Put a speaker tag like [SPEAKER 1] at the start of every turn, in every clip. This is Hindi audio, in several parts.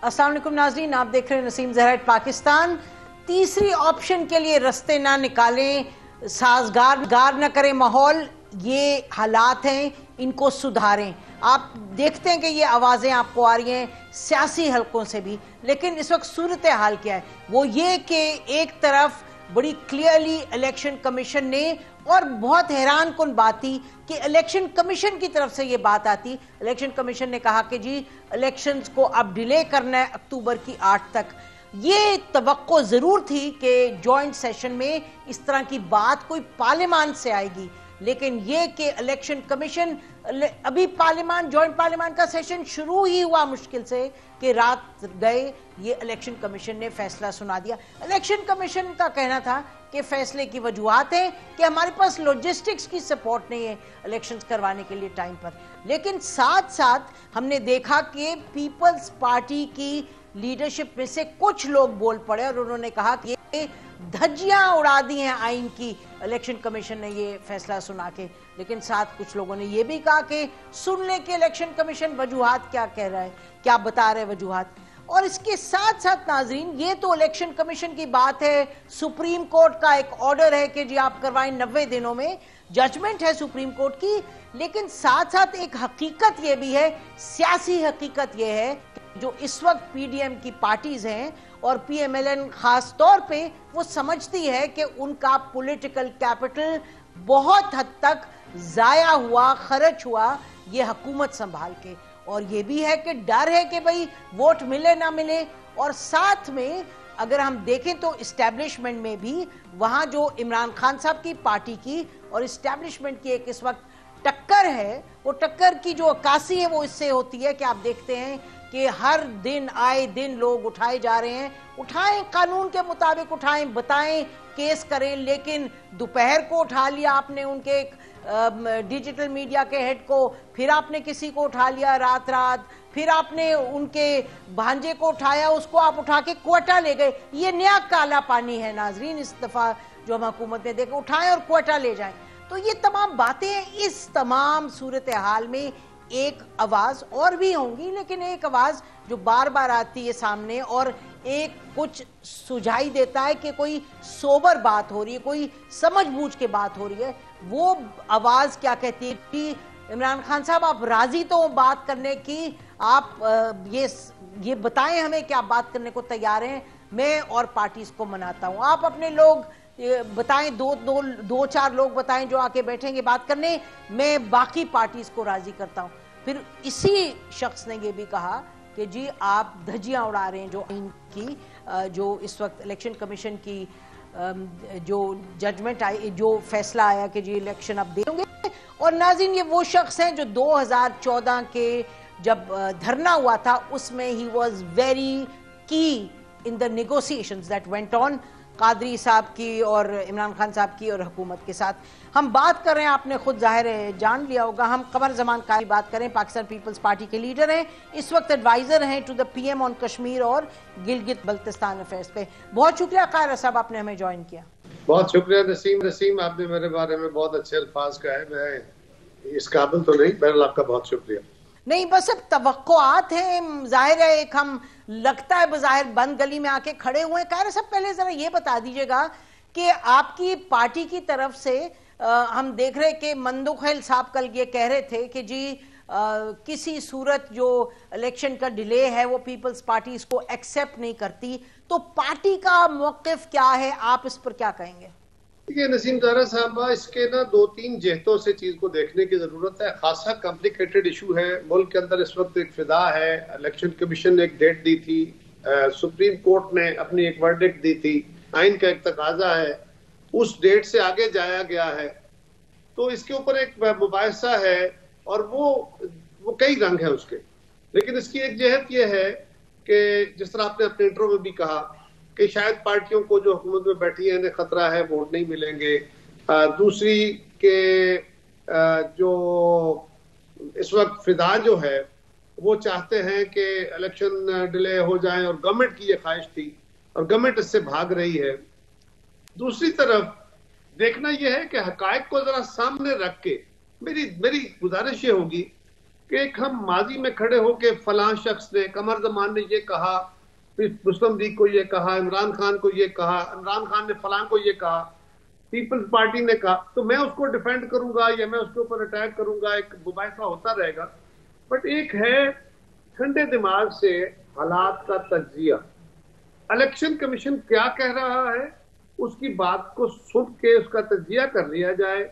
[SPEAKER 1] अस्सलाम वालेकुम नाज़रीन, आप देख रहे हैं नसीम ज़हरा पाकिस्तान। तीसरी ऑप्शन के लिए रास्ते ना निकालें, साजगार न करें माहौल, ये हालात हैं, इनको सुधारें। आप देखते हैं कि ये आवाज़ें आपको आ रही हैं सियासी हलकों से भी, लेकिन इस वक्त सूरत हाल क्या है वो ये कि एक तरफ बड़ी क्लियरली इलेक्शन कमीशन ने, और बहुत हैरान कुन बात थी कि इलेक्शन कमीशन की तरफ से ये बात आती, इलेक्शन कमीशन ने कहा कि जी इलेक्शंस को अब डिले करना है अक्टूबर की 8 तक। ये तवक्को जरूर थी कि जॉइंट सेशन में इस तरह की बात कोई पार्लियामान से आएगी, लेकिन ये कि इलेक्शन कमीशन, अभी पार्लियामान, जॉइंट पार्लियामान का सेशन शुरू ही हुआ मुश्किल से कि रात गए, ये इलेक्शन कमीशन ने फैसला सुना दिया। इलेक्शन कमीशन का कहना था कि फैसले की वजूहात है कि हमारे पास लॉजिस्टिक्स की सपोर्ट नहीं है इलेक्शंस करवाने के लिए टाइम पर। लेकिन साथ साथ हमने देखा कि पीपल्स पार्टी की लीडरशिप में से कुछ लोग बोल पड़े और उन्होंने कहा कि ये धज्जियां उड़ा दी हैं आइन की, इलेक्शन कमीशन ने ये फैसला सुना के। लेकिन साथ कुछ लोगों ने ये भी कहा कि सुन ले कि इलेक्शन कमीशन वजूहात क्या कह रहा है, क्या बता रहे वजूहात। और इसके साथ साथ नाजरीन, ये तो इलेक्शन कमीशन की बात है, सुप्रीम कोर्ट का एक ऑर्डर है कि जी आप करवाएं 90 दिनों में, जजमेंट है सुप्रीम कोर्ट की। लेकिन साथ साथ एक हकीकत ये भी है, सियासी हकीकत ये है, जो इस वक्त पीडीएम की पार्टीज हैं और पीएमएलएन खास तौर पे, वो समझती है कि उनका पॉलिटिकल कैपिटल बहुत हद तक जाया हुआ, खर्च हुआ ये हुकूमत संभाल के। और ये भी है कि डर है कि भाई वोट मिले ना मिले। और साथ में अगर हम देखें तो इस्टेब्लिशमेंट में भी, वहां जो इमरान खान साहब की पार्टी की और इस्टेब्लिशमेंट की एक इस वक्त टक्कर है, वो टक्कर की जो अक्कासी है वो इससे होती है कि आप देखते हैं कि हर दिन आए दिन लोग उठाए जा रहे हैं। उठाएं, कानून के मुताबिक उठाएं, बताएं, केस करें, लेकिन दोपहर को उठा लिया आपने उनके डिजिटल मीडिया के हेड को, फिर आपने किसी को उठा लिया रात रात, फिर आपने उनके भांजे को उठाया, उसको आप उठा के क्वेटा ले गए। ये नया काला पानी है नाजरीन, इस दफा जो हम हुकूमत में देखें, उठाएं और क्वेटा ले जाएं। तो ये तमाम बातें हैं। इस तमाम सूरत हाल में एक आवाज और भी होंगी, लेकिन एक आवाज जो बार बार आती है सामने और एक कुछ सुझाई देता है कि कोई सोबर बात हो रही है, कोई समझबूझ के बात हो रही है। वो आवाज क्या कहती है कि इमरान खान साहब आप राजी तो बात करने की, आप ये बताएं हमें कि आप बात करने को तैयार हैं, मैं और पार्टीज को मनाता हूं। आप अपने लोग बताएं, दो चार लोग बताएं जो आके बैठेंगे बात करने, मैं बाकी पार्टीज को राजी करता हूं। फिर इसी शख्स ने ये भी कहा कि जी आप धज्जियां उड़ा रहे हैं जो इनकी, जो इस वक्त इलेक्शन कमीशन की जो जजमेंट आई, जो फैसला आया कि जी इलेक्शन अब देंगे। और नाज़रीन, ये वो शख्स हैं जो 2014 के जब धरना हुआ था उसमें ही वॉज वेरी की in the negotiations that went on Qadri साहब की और इमरान खान साहब की और हुकूमत के साथ। हम बात कर रहे हैं, आपने खुद जाहिर है जान लिया होगा, हम कमर जमान का की बात करें, पाकिस्तान पीपल्स पार्टी के लीडर हैं, इस वक्त एडवाइजर हैं to the PM on Kashmir और गिलगित बल्तिस्तान अफेयर्स पे। बहुत शुक्रिया कायरा साहब, आपने हमें ज्वाइन किया।
[SPEAKER 2] बहुत शुक्रिया नसीम, आपने मेरे बारे में बहुत अच्छे अल्फाज कहे, मैं इस काबिल तो नहीं, बहरहाल आपका बहुत शुक्रिया।
[SPEAKER 1] नहीं, बस अब तवक्कुआत हैं, जाहिर है एक हम लगता है बज़ाहिर बंद गली में आके खड़े हुए हैं। कायरा साहब, पहले जरा ये बता दीजिएगा कि आपकी पार्टी की तरफ से हम देख रहे कि मंदुखैल साहब कल ये कह रहे थे कि जी किसी सूरत जो इलेक्शन का डिले है वो पीपल्स पार्टी इसको एक्सेप्ट नहीं करती, तो पार्टी का मौक़िफ़ क्या है, आप इस पर क्या कहेंगे?
[SPEAKER 2] देखिए नसीम ज़हरा साहबा, इसके ना 2-3 जिहतों से चीज को देखने की जरूरत है। खासा कॉम्प्लिकेटेड इशू है, मुल्क के अंदर इस वक्त एक फिदा है, इलेक्शन कमीशन ने एक डेट दी थी, सुप्रीम कोर्ट ने अपनी एक वर्डिक्ट दी थी, आइन का एक तकाजा है, उस डेट से आगे जाया गया है, तो इसके ऊपर एक मुबाहिसा है और वो कई रंग है उसके। लेकिन इसकी एक जहत यह है कि जिस तरह आपने अपने इंट्रो में भी कहा कि शायद पार्टियों को जो हुकूमत में बैठी है इन्हें खतरा है, वोट नहीं मिलेंगे। दूसरी के जो इस वक्त फिदा जो है वो चाहते हैं कि इलेक्शन डिले हो जाए, और गवर्नमेंट की ये ख्वाहिश थी और गवर्नमेंट इससे भाग रही है। दूसरी तरफ देखना यह है कि हकायक को जरा सामने रख के मेरी गुजारिश ये होगी कि एक हम माजी में खड़े होके फलां शख्स ने, कमर जमान ने ये कहा, मुस्लिम लीग को ये कहा, इमरान खान को ये कहा, इमरान खान ने फलां को ये कहा, पीपल्स पार्टी ने कहा, तो मैं उसको डिफेंड करूंगा या मैं उसके ऊपर अटैक करूंगा, एक मुबाहिसा होता रहेगा। बट एक है ठंडे दिमाग से हालात का तज्जिया। इलेक्शन कमीशन क्या कह रहा है उसकी बात को सुन के उसका तज्जिया कर लिया जाए,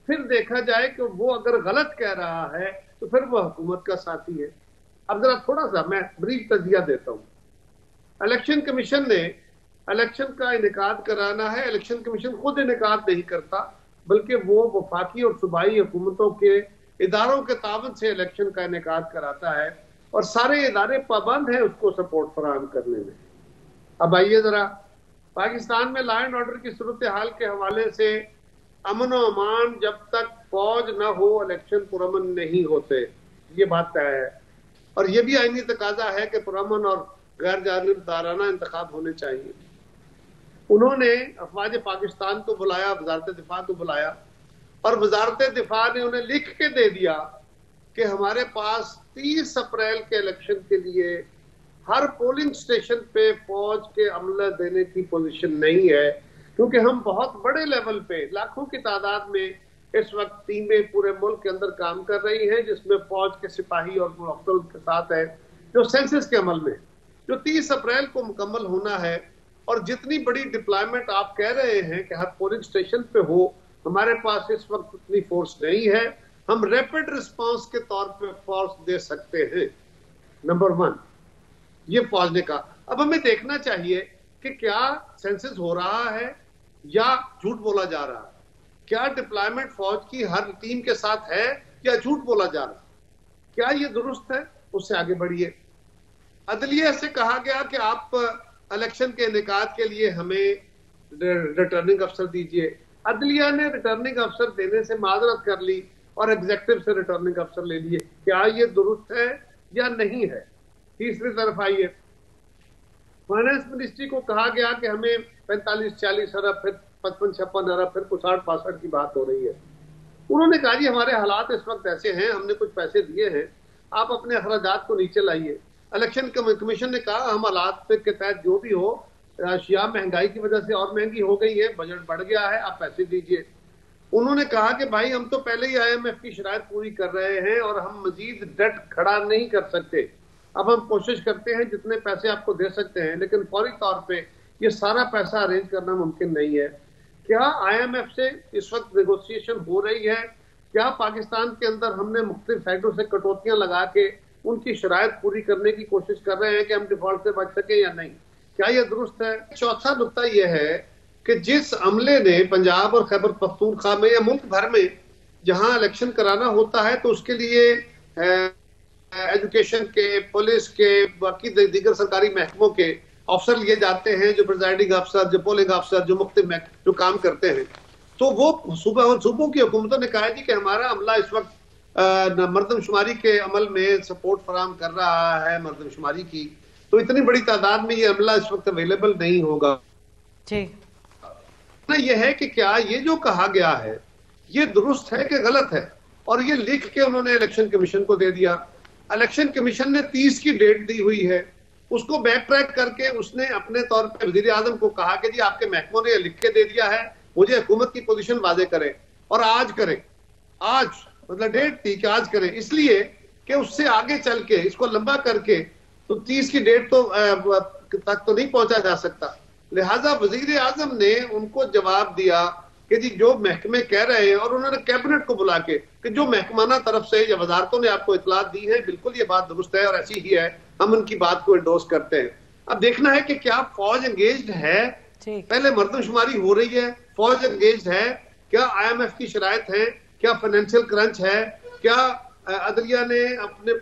[SPEAKER 2] फिर देखा जाए कि वो अगर गलत कह रहा है तो फिर वो हुकूमत का साथी है। अब जरा थोड़ा सा मैं ब्रीफ तज्जिया देता हूं। इलेक्शन कमीशन ने इलेक्शन का इनेकाद कराना है। इलेक्शन कमीशन खुद इनेकाद नहीं करता, बल्कि वो वफाकी और सूबाई हुकूमतों के इदारों के तावन से इलेक्शन का इनेकाद कराता है और सारे इदारे पाबंद हैं उसको सपोर्ट फराहम करने में। अब आइए जरा, पाकिस्तान में लॉ एंड ऑर्डर की सूरत हाल के हवाले से अमन और अमान जब तक फौज न हो इलेक्शन पुरअमन नहीं होते, ये बात तय है। और ये भी आईनी तकाजा है कि पुरअमन और गैर जानिबदाराना इंतखाब होने चाहिए। उन्होंने अफवाज पाकिस्तान को बुलाया, वजारत दिफा को बुलाया और वजारत दिफा ने उन्हें लिख के दे दिया कि हमारे पास 30 अप्रैल के इलेक्शन के लिए हर पोलिंग स्टेशन पे फौज के अमला देने की पोजीशन नहीं है, क्योंकि हम बहुत बड़े लेवल पे लाखों की तादाद में इस वक्त टीमें पूरे मुल्क के अंदर काम कर रही हैं, जिसमें फौज के सिपाही और अफसर के साथ है, जो सेंसस के अमल में जो 30 अप्रैल को मुकम्मल होना है। और जितनी बड़ी डिप्लॉयमेंट आप कह रहे हैं कि हर पोलिंग स्टेशन पे हो, हमारे पास इस वक्त उतनी फोर्स नहीं है। हम रैपिड रिस्पांस के तौर पे फोर्स दे सकते हैं, नंबर 1, ये फौज ने कहा। अब हमें देखना चाहिए कि क्या सेंसस हो रहा है या झूठ बोला जा रहा है, क्या डिप्लॉयमेंट फौज की हर टीम के साथ है या झूठ बोला जा रहा है, क्या ये दुरुस्त है। उससे आगे बढ़िए। अदलिया से कहा गया कि आप इलेक्शन के इनेकाद के लिए हमें रिटर्निंग अफसर दीजिए। अदलिया ने रिटर्निंग अफसर देने से माजरत कर ली और एग्जीक्यूटिव से रिटर्निंग अफसर ले लिए। क्या ये दुरुस्त है या नहीं है। तीसरी तरफ आइए, फाइनेंस मिनिस्ट्री को कहा गया कि हमें 45-40 अरब, फिर 55-56 अरब, फिर कुछ 60-62 की बात हो रही है। उन्होंने कहा जी हमारे हालात इस वक्त ऐसे हैं, हमने कुछ पैसे दिए हैं, आप अपने अखराजात को नीचे लाइए। इलेक्शन कमीशन ने कहा हम हालात के तहत जो भी हो, अशिया महंगाई की वजह से और महंगी हो गई है, बजट बढ़ गया है, आप पैसे दीजिए। उन्होंने कहा कि भाई हम तो पहले ही IMF की शराइत पूरी कर रहे हैं और हम मजीद डेट खड़ा नहीं कर सकते। अब हम कोशिश करते हैं जितने पैसे आपको दे सकते हैं, लेकिन फौरी तौर पे ये सारा पैसा अरेंज करना मुमकिन नहीं है। क्या IMF से इस वक्त नेगोशिएशन हो रही है? क्या पाकिस्तान के अंदर हमने मुख्तलिफ साइडों से कटौतियां लगा के उनकी शराइत पूरी करने की कोशिश कर रहे हैं कि हम डिफॉल्ट से बच सके या नहीं? क्या यह दुरुस्त है? चौथा नुकता यह है कि जिस अमले ने पंजाब और खैबर पख्तूनख्वा में या मुल्क भर में जहां इलेक्शन कराना होता है, तो उसके लिए एजुकेशन के, पुलिस के, बाकी दीगर सरकारी महकमों के अफसर लिए जाते हैं, जो प्रिजाइडिंग अफसर, जो पोलिंग अफसर, जो मुख्तलिफ जो काम करते हैं। तो वो सूबों की हुकूमतों ने कहा कि हमारा अमला इस वक्त मर्दमशुमारी के अमल में सपोर्ट फराहम कर रहा है मर्दमशुमारी की, तो इतनी बड़ी तादाद में ये अमला इस वक्त अवेलेबल नहीं होगा। यह है कि क्या ये जो कहा गया है ये दुरुस्त है कि गलत है, और ये लिख के उन्होंने इलेक्शन कमीशन को दे दिया। इलेक्शन कमीशन ने 30 की डेट दी हुई है, उसको बैक ट्रैक करके उसने अपने तौर पर वजीर आजम को कहा कि जी आपके महकमों ने लिख के दे दिया है, मुझे हुकूमत की पोजीशन वाजे करें और आज करें। आज मतलब डेट थी कि आज करें, इसलिए कि उससे आगे चल के इसको लंबा करके तो 30 की डेट तो तक तो नहीं पहुंचा जा सकता। लिहाजा वजीर आजम ने उनको जवाब दिया कि जी जो महकमे कह रहे हैं, और उन्होंने कैबिनेट को बुला के कि जो महकमाना तरफ से या वजारतों ने आपको इतलात दी है, बिल्कुल ये बात दुरुस्त है और ऐसी ही है, हम उनकी बात को एंडोर्स करते हैं। अब देखना है कि क्या फौज एंगेज्ड है, पहले मर्दमशुमारी हो रही है, फौज एंगेज्ड है, क्या IMF की शराइत है, क्या फाइनेंशियल क्रंच है, क्या अदलिया ने अपने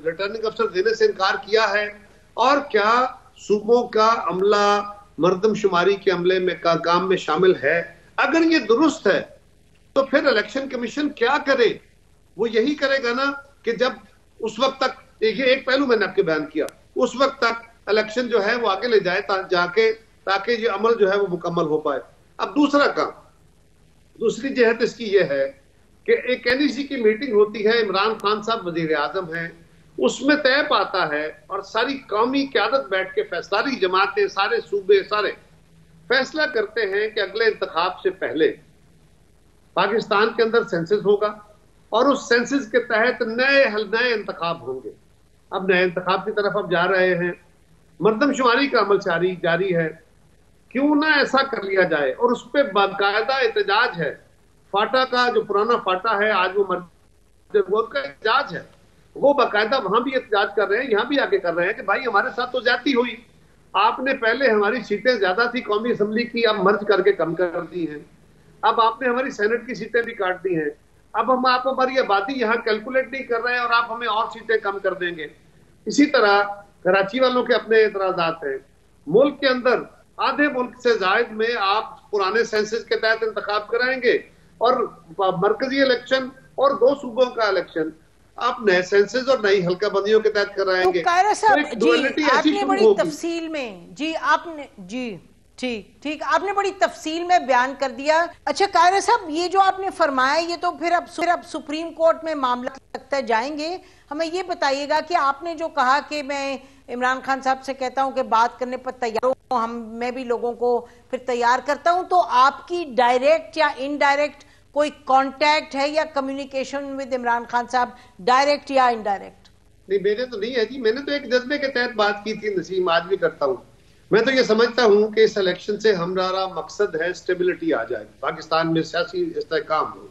[SPEAKER 2] रिटर्निंग अफसर देने से इनकार किया है, और क्या सूबों का अमला मर्दमशुमारी के अमले में का काम में शामिल है। अगर ये दुरुस्त है तो फिर इलेक्शन कमीशन क्या करे? वो यही करेगा ना कि जब उस वक्त तक, देखिए एक पहलू मैंने आपके बयान किया, उस वक्त तक इलेक्शन जो है वो आगे ले जाए जाके, ताकि ये अमल जो है वो मुकम्मल हो पाए। अब दूसरा काम, दूसरी जहत इसकी ये है कि एक एनईसी की मीटिंग होती है, इमरान खान साहब वजीर आजम हैं, उसमें तय पाता है और सारी कौमी क़यादत बैठ के सारी जमातें, सारे सूबे, सारे फैसला करते हैं कि अगले इंतखाब से पहले पाकिस्तान के अंदर सेंसस होगा और उस सेंसस के तहत नए इंतखाब होंगे। अब नए इंतखाब की तरफ अब जा रहे हैं, मर्दमशुमारी का अमल जारी है, क्यों ना ऐसा कर लिया जाए। और उस पर बाकायदा एहतजाज है, फाटा का जो पुराना फाटा है आज वो का एहतजाज है, वो बाकायदा वहां भी एहतजाज कर रहे हैं, यहां भी आके कर रहे हैं कि भाई हमारे साथ तो ज्यादती हुई, आपने पहले हमारी सीटें ज्यादा थी कौमी असम्बली की, अब मर्ज करके कम कर दी हैं, अब आपने हमारी सेनेट की सीटें भी काट दी हैं, अब हम आप हमारी आबादी यहाँ कैलकुलेट नहीं कर रहे हैं और आप हमें और सीटें कम कर देंगे। इसी तरह कराची वालों के अपने एतराजात हैं। मुल्क के अंदर आधे मुल्क से जायद में आप पुराने सेंसस के तहत इंतखाब कराएंगे और मरकजी इलेक्शन और 2 सूबों का इलेक्शन आप नए सेंसस और नई हल्का बंदियों के तहत कराएंगे।
[SPEAKER 1] तो कायरा साहब जी आपने बड़ी तफसील में ठीक आपने बड़ी तफसील में बयान कर दिया। अच्छा कायरा साहब, ये जो आपने फरमाया ये तो फिर अब सुप्रीम कोर्ट में मामला लगता जाएंगे। हमें ये बताइएगा कि आपने जो कहा कि मैं इमरान खान साहब से कहता हूं कि बात करने पर तैयार हूं, मैं भी लोगों को फिर तैयार करता हूं, तो आपकी डायरेक्ट या इनडायरेक्ट कोई कांटेक्ट है या कम्युनिकेशन विद इमरान खान साहब, डायरेक्ट या इनडायरेक्ट?
[SPEAKER 2] नहीं, मेरे तो नहीं है जी, मैंने तो एक जज्बे के तहत बात की थी नसीम, आज भी करता हूं। मैं तो ये समझता हूं कि इस इलेक्शन से हमारा मकसद है स्टेबिलिटी आ जाए, पाकिस्तान में सियासी इस्तेहकाम हो।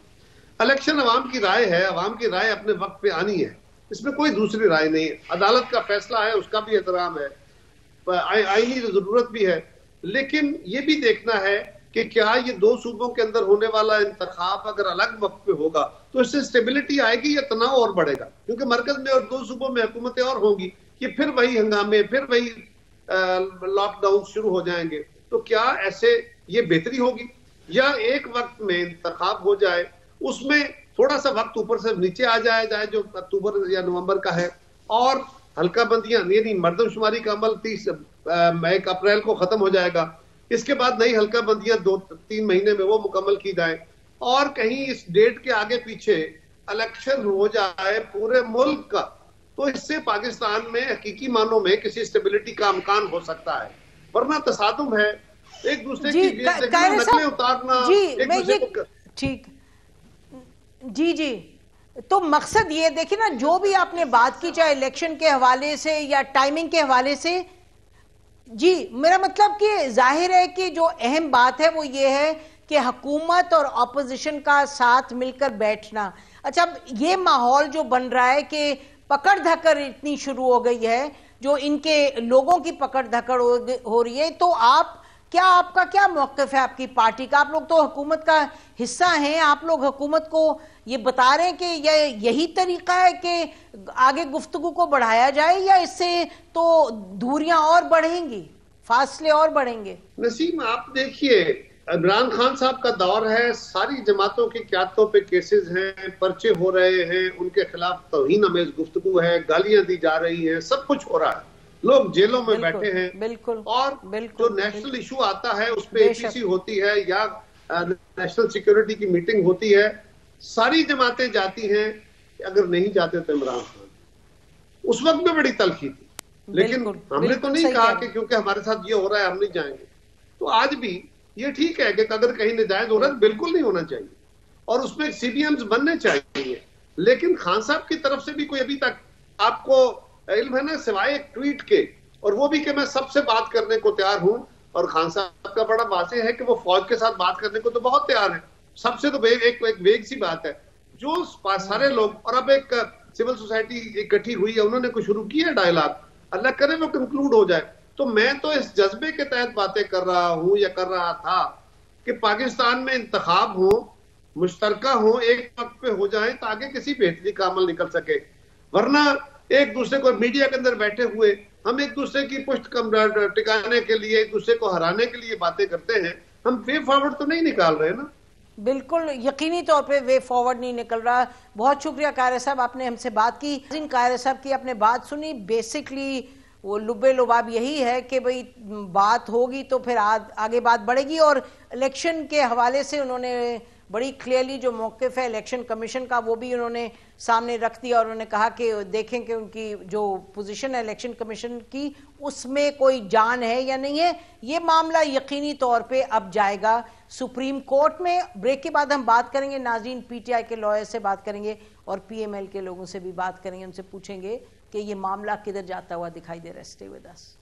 [SPEAKER 2] इलेक्शन अवाम की राय है, अवाम की राय अपने वक्त पे आनी है, इसमें कोई दूसरी राय नहीं है। अदालत का फैसला है, उसका भी एहतराम है, आईनी जरूरत भी है, लेकिन ये भी देखना है कि क्या ये 2 सूबों के अंदर होने वाला इंतखाब अगर अलग वक्त पे होगा तो इससे स्टेबिलिटी आएगी या तनाव और बढ़ेगा, क्योंकि मरकज में और 2 सूबों में हुकूमतें और होंगी, ये फिर वही हंगामे, फिर वही लॉकडाउन शुरू हो जाएंगे। तो क्या ऐसे ये बेहतरी होगी, या एक वक्त में इंतखाब हो जाए, उसमें थोड़ा सा वक्त ऊपर से नीचे आ जाए जो अक्टूबर या नवंबर का है, और हल्का बंदियां यानी मर्दमशुमारी का अमल 1 अप्रैल को खत्म हो जाएगा, इसके बाद नई हल्का बंदियां 2-3 महीने में वो मुकम्मल की जाए, और कहीं इस डेट के आगे पीछे इलेक्शन हो जाए पूरे मुल्क का, तो इससे पाकिस्तान में हकीकी मानों में किसी स्टेबिलिटी का इम्कान हो सकता है। वरना तसादुम है, एक दूसरे की नकलें उतारना, एक दूसरे को
[SPEAKER 1] ठीक जी। तो मकसद ये देखिए ना, जो भी आपने बात की चाहे इलेक्शन के हवाले से या टाइमिंग के हवाले से, जी मेरा मतलब कि जाहिर है कि जो अहम बात है वो ये है कि हुकूमत और ऑपोजिशन का साथ मिलकर बैठना। अच्छा, ये माहौल जो बन रहा है कि पकड़ धकड़ इतनी शुरू हो गई है, जो इनके लोगों की पकड़ धकड़ हो रही है, तो आपका क्या मौक़िफ़ है आपकी पार्टी का? आप लोग तो हुकूमत का हिस्सा हैं, आप लोग हुकूमत को ये बता रहे हैं कि यही तरीका है कि आगे गुफ्तगू को बढ़ाया जाए, या इससे तो दूरियां और बढ़ेंगी, फासले और बढ़ेंगे?
[SPEAKER 2] नसीम, आप देखिए, इमरान खान साहब का दौर है, सारी जमातों की क़यादतों पे केसेस हैं, पर्चे हो रहे हैं, उनके खिलाफ तौहीन अमेज गुफ्तगू है, गालियां दी जा रही हैं, सब कुछ हो रहा है, लोग जेलों में बैठे हैं।
[SPEAKER 1] बिल्कुल।
[SPEAKER 2] और जो नेशनल इशू आता है उस पर एपीसी होती है या नेशनल सिक्योरिटी की मीटिंग होती है, सारी जमातें जाती हैं, अगर नहीं जाते तो इमरान खान। उस वक्त में बड़ी तलखी थी, लेकिन हमने तो नहीं कहा कि क्योंकि हमारे साथ ये हो रहा है हम नहीं जाएंगे। तो आज भी ये ठीक है कि अगर कहीं नजायज हो रहा है बिल्कुल नहीं होना चाहिए, और उसमें सीबीएम्स बनने चाहिए, लेकिन खान साहब की तरफ से भी कोई अभी तक आपको इल्म है ना, सिवाय एक ट्वीट के, और वो भी कि मैं सबसे बात करने को तैयार हूं, और खान साहब का बड़ा वाज़ेह है कि वो फौज के साथ बात करने को तो बहुत तैयार है, सबसे तो एक वेग सी बात है, जो सारे लोग, और अब एक सिविल सोसाइटी इकट्ठी हुई है, उन्होंने कुछ शुरू किया है डायलॉग, अल्लाह करे वो कंक्लूड हो जाए। तो मैं तो इस जज्बे के तहत बातें कर रहा हूं या कर रहा था कि पाकिस्तान में इंतखाब हो, मुश्तरका हो, एक वक्त पे हो जाए ताकि किसी बेहतरी का अमल निकल सके। वरना एक दूसरे को मीडिया के अंदर बैठे हुए हम एक दूसरे की पुष्ट टिकाने के लिए, एक दूसरे को हराने के लिए बातें करते हैं, हम वे फॉरवर्ड तो नहीं निकाल रहे ना।
[SPEAKER 1] बिल्कुल यकीनी तौर पे वे फॉरवर्ड नहीं निकल रहा। बहुत शुक्रिया कायरा साहब, आपने हमसे बात की। कायरा साहब की आपने बात सुनी, बेसिकली वो लुबे लुबाब यही है कि भाई बात होगी तो फिर आगे बात बढ़ेगी, और इलेक्शन के हवाले से उन्होंने बड़ी क्लियरली जो मौक़िफ़ है इलेक्शन कमीशन का वो भी उन्होंने सामने रख दिया और उन्होंने कहा कि देखें कि उनकी जो पोजीशन है इलेक्शन कमीशन की उसमें कोई जान है या नहीं है। ये मामला यकीनी तौर पे अब जाएगा सुप्रीम कोर्ट में। ब्रेक के बाद हम बात करेंगे नाज़रीन, पीटीआई के लॉयर से बात करेंगे और पीएमएल के लोगों से भी बात करेंगे, उनसे पूछेंगे कि ये मामला किधर जाता हुआ दिखाई दे रहा है। Stay with us.